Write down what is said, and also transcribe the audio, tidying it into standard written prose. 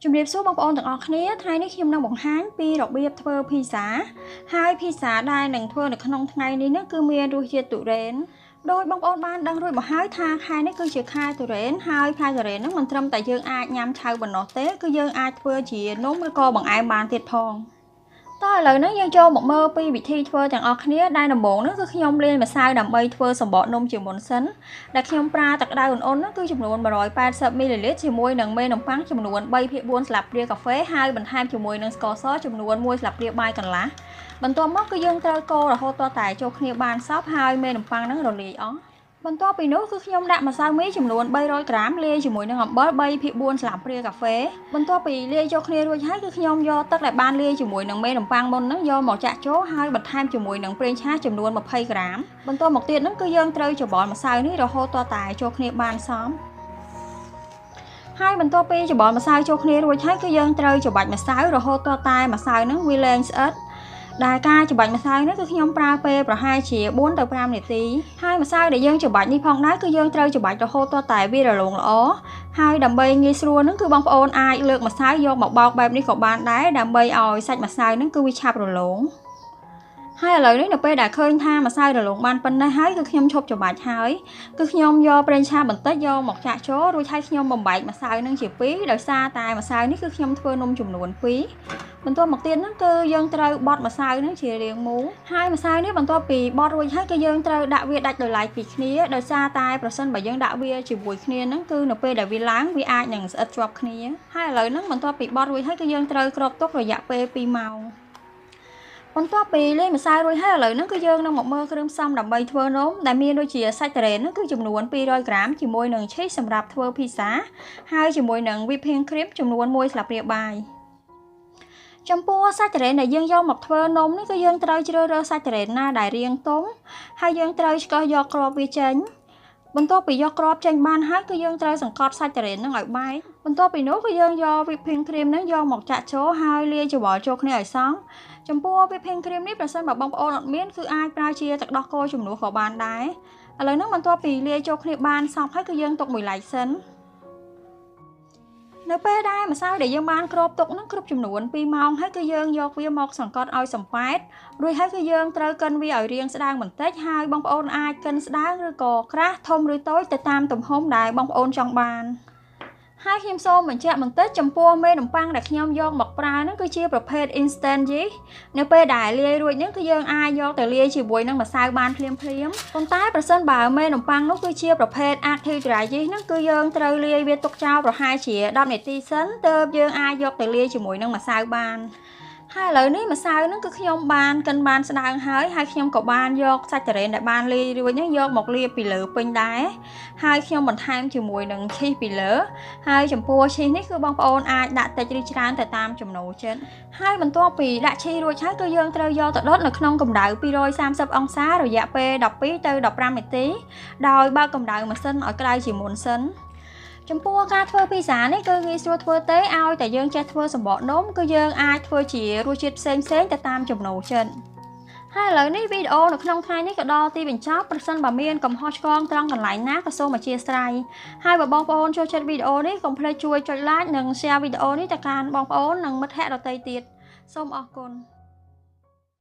ជំរាបសួរបងប្អូនទាំងអស់គ្នាថ្ងៃនេះខ្ញុំនឹងបង្ហាញពីរបៀបធ្វើភីហ្សាហើយភីហ្សាដែលនឹងធ្វើនៅក្នុងថ្ងៃនេះនោះគឺមានរសជាតិទុរេនដោយបងប្អូនបានដឹងរួចមកហើយថាខែនេះគឺជាខែទុរេនហើយផ្លែទុរេនហ្នឹងមិនត្រឹមតែយើងអាចញ៉ាំឆៅប៉ុណ្ណោះទេគឺយើងអាចធ្វើជានំឬក៏បង្អែមបានទៀតផងតើឥឡូវនេះយើងចូលមកមើលពីវិធីធ្វើទាំងអស់គ្នាដែលដំបូងនោះគឺខ្ញុំលាយម្សៅដើម្បីធ្វើសំបកនំជាមុនសិនដែលខ្ញុំប្រើទឹកក្តៅអ៊ុនៗនោះគឺចំនួន180មីលីលីត្រជាមួយនឹងមេនំប៉័ងចំនួន3/4ស្លាបព្រាកាហ្វេហើយបន្ថែមជាមួយនឹងស្ករសចំនួន1ស្លាបព្រាបាយកន្លះបន្ទាប់មកគឺយើងត្រូវកូររហូតទាល់តែចូលគ្នាបានសព្វហើយមេនំប៉័ងហ្នឹងរលាយអស់បន្ទាប់ពីនោះគឺខ្ញុំដាក់ម្សៅមីចំនួន300ក្រាមលាយជាមួយនឹងអំបិល3/4ស្លាបព្រាកាហ្វេបន្ទាប់ពីលាយចូលគ្នារួចហើយគឺខ្ញុំយកទឹកដែលបានលាយជាមួយនឹងមេនំប៉័ងមុនហ្នឹងយកមកចាក់ចូលហើយបន្ថែមជាមួយនឹងប្រេងឆាចំនួន20ក្រាមបន្ទាប់មកទៀតហ្នឹងគឺយើងត្រូវច្របល់ម្សៅនេះរហូតទាល់តែចូលគ្នាបានសមហើយបន្ទាប់ពីច្របល់ម្សៅចូលគ្នារួចហើយគឺយើងត្រូវច្របាច់ម្សៅរហូតទាល់តែម្សៅហ្នឹងវាលែងស្អិតដែលការច្របាច់ម្សៅនេះគឺខ្ញុំប្រើពេលប្រហែលជា4ទៅ5នាទីហើយម្សៅដែលយើងច្របាច់នេះផងដែរគឺយើងត្រូវច្របាច់រហូតទាល់តែវារលោងល្អហើយដើម្បីងាយស្រួលហ្នឹងគឺបងប្អូនអាចលើកម្សៅយកមកបោកបែបនេះក៏បានដែរដើម្បីឲ្យសាច់ម្សៅហ្នឹងគឺវាឆាប់រលោងហើយឥឡូវនេះនៅពេលដែលឃើញថាម្សៅរលោងបានប៉ុណ្ណេះហើយគឺខ្ញុំឈប់ច្របាច់ហើយគឺខ្ញុំយកប្រេងឆាបន្តិចយកមកចាក់ចូលរួចហើយខ្ញុំបំបែកម្សៅនឹងជាពីរដោយសារតែម្សៅនេះគឺខ្ញុំធ្វើនំចំនួន2បន្ទាប់មកទៀតហ្នឹងគឺយើងត្រូវបត់ម្សៅហ្នឹងជារាងមូលហើយម្សៅនេះបន្ទាប់ពីបត់រួចហើយគឺយើងត្រូវដាក់វាដាច់ដោយឡែកពីគ្នាដោយសារតែប្រសិនបើយើងដាក់វាជាមួយគ្នាហ្នឹងគឺនៅពេលដែលវាឡើងវាអាចនឹងស្អិតជាប់គ្នាហើយឥឡូវហ្នឹងបន្ទាប់ពីបត់រួចហើយគឺយើងត្រូវគ្របទុករយៈពេល2ម៉ោងបន្ទាប់ពីលាយម្សៅរួចហើយឥឡូវហ្នឹងគឺយើងនឹងមកមើលគ្រឿងផ្សំដើម្បីធ្វើនំដែលមានដូចជាសាច់ទុរេនហ្នឹងគឺចំនួន200ក្រាមជាមួយនឹងឈីសសម្រាប់ធ្វើភីហ្សាហើយជាមួយនឹង whipping cream ចំនួន1ស្លាបព្រាបាយចំពោះសាច់ទុរេនដែលយើងយកមកធ្វើនំនេះគឺយើងត្រូវជ្រើសរើសសាច់ទុរេនណាដែលរាងទុំហើយយើងត្រូវឆ្កឹះយកគ្រាប់វាចេញបន្ទាប់ពីយកគ្រាប់ចេញបានហើយគឺយើងត្រូវសង្កត់សាច់ទុរេនហ្នឹងឲ្យបែកបន្ទាប់ពីនោះគឺយើងយក whipping cream ហ្នឹងយកមកចាក់ចូលហើយលាយច្របល់ចូលគ្នាឲ្យសងចំពោះ whipping cream នេះប្រសិនបើបងប្អូនអត់មានគឺអាចប្រើជាទឹកដោះគោជំនួសក៏បានដែរឥឡូវហ្នឹងបន្ទាប់ពីលាយចូលគ្នាបានសព្វហើយគឺយើងទុកមួយឡែកសិននៅពេលដែលម្សៅដែលយើងបានគ្របទុកហ្នឹងគ្រប់ចំនួន2ម៉ោងហើយគឺយើងយកវាមកសង្កត់ឲ្យសំប៉ែតរួចហើយគឺយើងត្រូវកិនវាឲ្យរាងស្ដើងបន្តិចហើយបងប្អូនអាចកិនស្ដើងឬក៏ក្រាស់ធំឬតូចទៅតាមទំហំដែលបងប្អូនចង់បានហើយខ្ញុំសូមបញ្ជាក់បន្តិចចំពោះមេនំប៉័ងដែលខ្ញុំយកមកប្រើហ្នឹងគឺជាប្រភេទ instant yeast នៅពេលដែលលាយរួចហ្នឹងគឺយើងអាចយកទៅលាយជាមួយនឹងម្សៅបានភ្លាមប៉ុន្តែប្រសិនបើមេនំប៉័ងនោះគឺជាប្រភេទ active dry yeast ហ្នឹងគឺយើងត្រូវលាយវាទុកចោលប្រហែលជា10នាទីសិនទើបយើងអាចយកទៅលាយជាមួយនឹងម្សៅបានហើយឥឡូវនេះម្សៅហ្នឹងគឺខ្ញុំបានកិនបានស្ដើងហើយខ្ញុំក៏បានយកសាច់ទុរេនដែលបានលាយរួចហ្នឹងយកមកលាបពីលើពេញដែរហើយខ្ញុំបន្ថែមជាមួយនឹងឈីសពីលើហើយចំពោះឈីសនេះគឺបងប្អូនអាចដាក់តិចឬច្រើនទៅតាមចំណូលចិត្តហើយបន្ទាប់ពីដាក់ឈីសរួចហើយគឺយើងត្រូវយកទៅដុតនៅក្នុងកម្ដៅ230អង្សារយៈពេល12ទៅ15នាទីដោយបើកកម្ដៅម៉ាស៊ីនឲ្យក្ដៅជាមុនសិនចំពោះការធ្វើភីហ្សានេះគឺងាយស្រួលធ្វើទេឲ្យតែយើងចេះធ្វើសម្បកនំគឺយើងអាចធ្វើជារសជាតិផ្សេងទៅតាមចំណូលចិត្តហើយឥឡូវនេះវីដេអូនៅក្នុងថ្ងៃនេះក៏ដល់ទីបញ្ចប់ប្រសិនបើមានកំហុសឆ្គងត្រង់កន្លែងណាក៏សូមអធ្យាស្រ័យហើយបើបងប្អូនចូលចិត្តវីដេអូនេះកុំភ្លេចជួយចុច like និង share វីដេអូនេះទៅកាន់បងប្អូននិងមិត្តភក្តិដទៃទៀតសូមអរគុណ